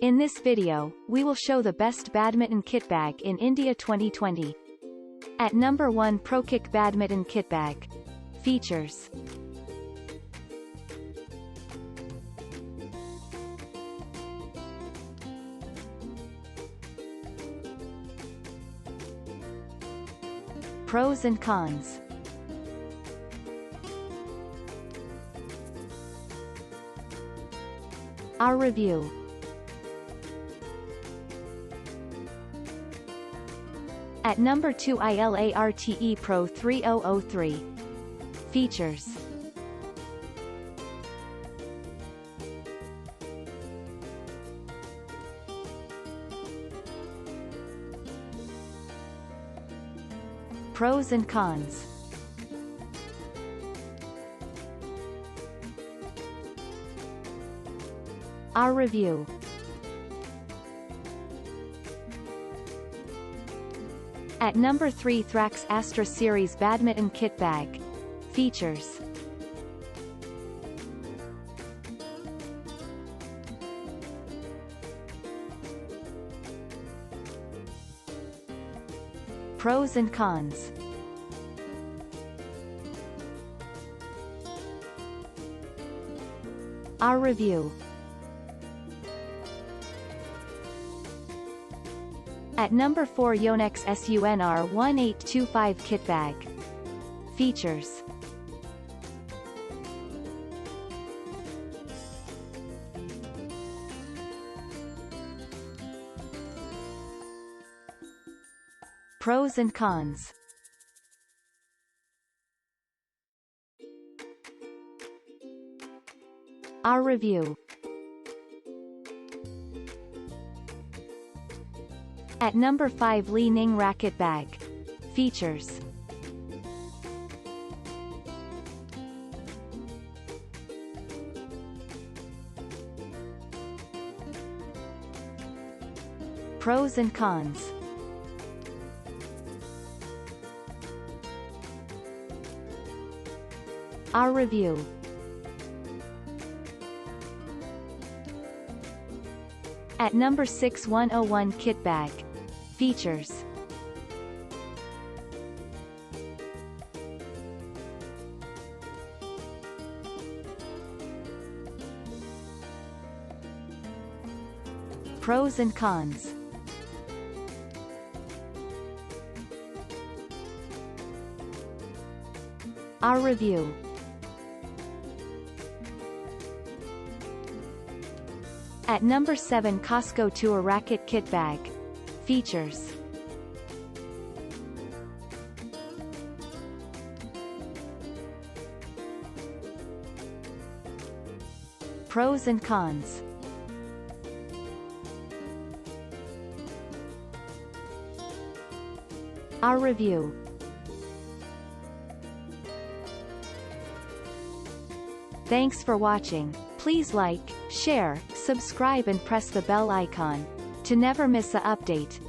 In this video, we will show the best badminton kit bag in India 2020. At number 1, Prokick Badminton Kit Bag. Features. Pros and cons. Our review. At number 2, ILARTE Pro-3003. Features. Pros and cons. Our review. At number 3, Thrax Astra Series Badminton Kit Bag. Features. Pros and cons. Our review. At number 4, Yonex SUNR1825 Kit Bag. Features. Pros and cons. Our review. At number 5, Li-Ning Racquet Bag. Features. Pros and cons. Our review. At number 6, 101 Kit Bag. Features. Pros and cons. Our review. At number 7, Cosco Tour Racket Kit Bag. Features. Pros and cons. Our review. Thanks for watching. Please like, share, subscribe and press the bell icon to never miss an update.